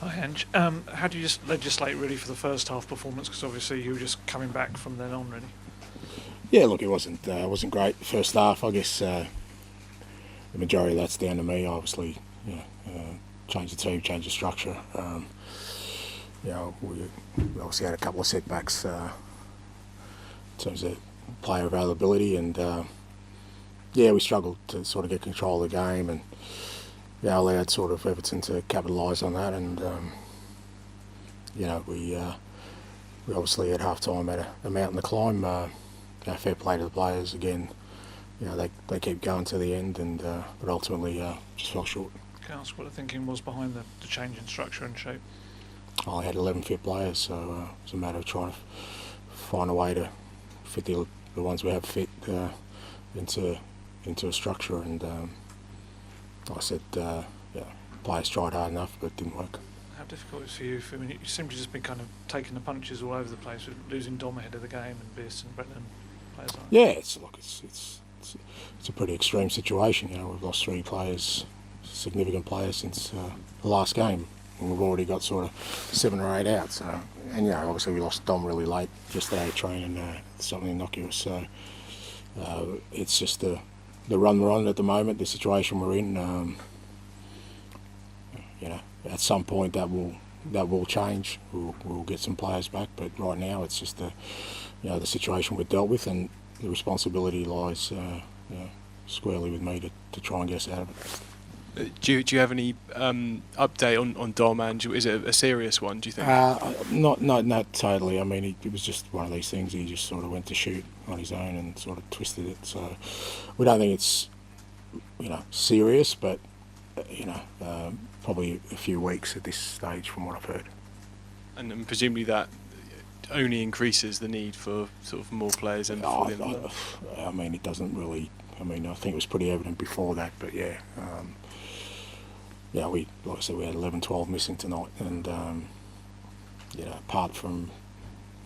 Hi, Ange. How do you just legislate really for the first half performance? Because obviously you were just coming back from then on, really. Yeah, look, it wasn't great first half. I guess the majority of that's down to me. Obviously, you know, change the team, change the structure. We obviously had a couple of setbacks in terms of player availability, and we struggled to sort of get control of the game, and allowed sort of Everton to capitalise on that, and we obviously at half time had a mountain to climb. Fair play to the players again. They keep going to the end, and but ultimately just fell short. Can I ask what the thinking was behind the change in structure and shape? I had 11 fit players, so it was a matter of trying to find a way to fit the ones we have fit into a structure, and I said, players tried hard enough, but it didn't work. How difficult is it for you? I mean, you seem to just been kind of taking the punches all over the place, with losing Dom ahead of the game and Biss and Brennan, players like that. Yeah, it's a pretty extreme situation. We've lost 3 players, significant players, since the last game, and we've already got sort of 7 or 8 out. So, and obviously we lost Dom really late, just out of training, something innocuous. So it's just the run we're on at the moment, the situation we're in. At some point that will change. We'll get some players back, but right now it's just the situation we've dealt with, and the responsibility lies squarely with me to try and get us out of it. Do you have any update on Dom, Ange? Is it a serious one, do you think? Not totally. I mean, it was just one of these things. He just sort of went to shoot on his own and sort of twisted it. So we don't think it's serious, but probably a few weeks at this stage, from what I've heard. And presumably that only increases the need for sort of more players and I mean, it doesn't really. I mean, I think it was pretty evident before that, but we, like I said, we had 11, 12 missing tonight, and apart from,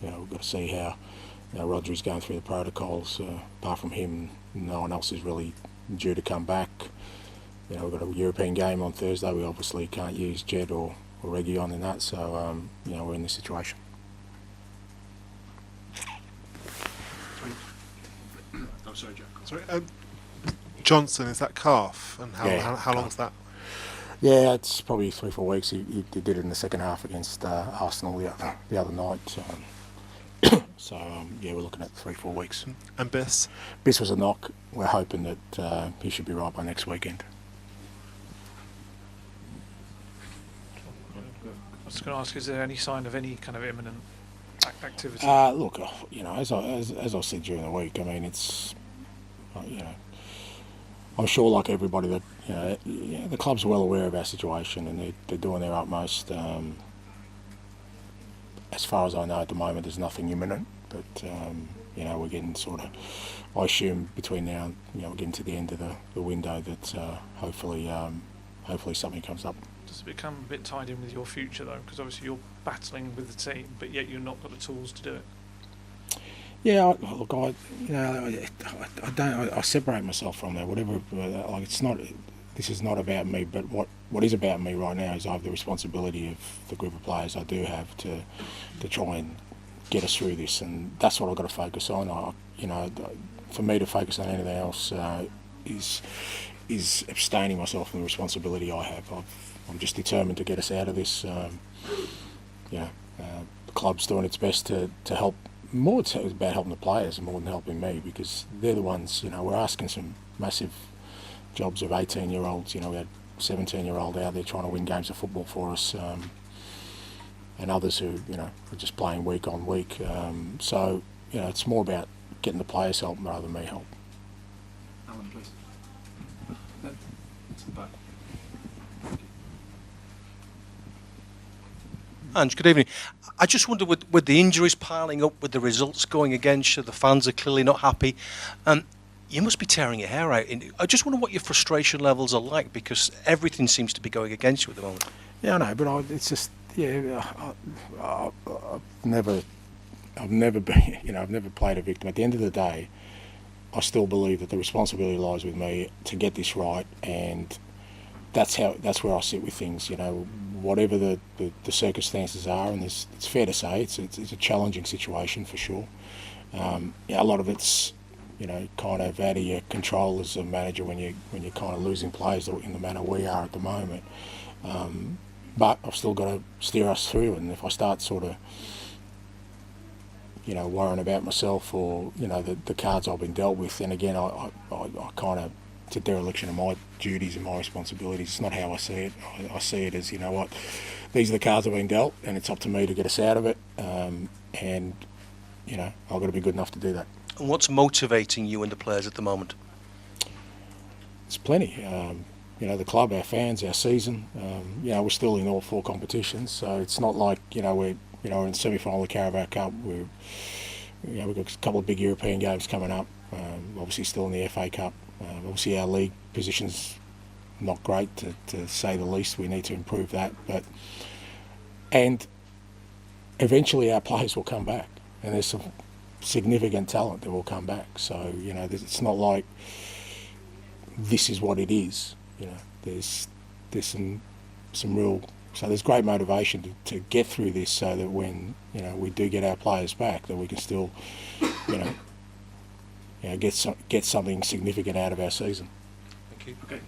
we've got to see how Rodri's going through the protocols. Apart from him, no one else is really due to come back. We've got a European game on Thursday. We obviously can't use Jed or Reguilon in that, so we're in this situation. Oh, sorry, Jack. Sorry, Johnson, is that calf, and how long is that? Yeah, it's probably 3-4 weeks. He did it in the second half against Arsenal the other night. We're looking at 3-4 weeks. And Biss? Biss was a knock. We're hoping that he should be right by next weekend. I was going to ask, is there any sign of any kind of imminent activity? Look, as I said during the week, I mean, it's, I'm sure, like everybody, that the club's well aware of our situation, and they're doing their utmost. As far as I know at the moment, there's nothing imminent, but we're getting sort of, I assume between now and we're getting to the end of the window that hopefully something comes up. Does it become a bit tied in with your future though? Because obviously you're battling with the team, but yet you've not got the tools to do it. Yeah, look, I separate myself from that. Whatever, like, it's not. This is not about me, but what is about me right now is I have the responsibility of the group of players I do have to try and get us through this, and that's what I've got to focus on. For me to focus on anything else is abstaining myself from the responsibility I have. I'm just determined to get us out of this. The club's doing its best to help. More it's about helping the players more than helping me, because they're the ones. We're asking some massive jobs of 18-year-olds. We had 17-year-old out there trying to win games of football for us, and others who are just playing week on week. It's more about getting the players help rather than me help. Alan, please. To the back. Ange, good evening. I just wonder, with the injuries piling up, with the results going against you, the fans are clearly not happy. You must be tearing your hair out. I just wonder what your frustration levels are like, because everything seems to be going against you at the moment. Yeah, I know, but it's just, I've never been, I've never played a victim. At the end of the day, I still believe that the responsibility lies with me to get this right and that's where I sit with things. You know, whatever the circumstances are, and it's fair to say it's a challenging situation for sure. Yeah, a lot of it's, you know, kind of out of your control as a manager when you're kind of losing players in the manner we are at the moment. But I've still got to steer us through, and if I start sort of, you know, worrying about myself or, you know, the cards I've been dealt with, then again I kind of, it's a dereliction of my duties and my responsibilities. It's not how I see it. I see it as, you know what, these are the cards I've been dealt, and it's up to me to get us out of it. And you know, I've got to be good enough to do that. And what's motivating you and the players at the moment? It's plenty. You know, the club, our fans, our season. You know, we're still in all 4 competitions, so it's not like, you know, we're in semi-final of the Carabao Cup. We've got a couple of big European games coming up. Obviously, still in the FA Cup. Obviously, our league position's not great, to say the least. We need to improve that, and eventually our players will come back, and there's some significant talent that will come back. So, you know, it's not like this is what it is. You know, there's some real, so there's great motivation to get through this, so that when, you know, we do get our players back, that we can still, you know, get something significant out of our season. Thank you. Okay.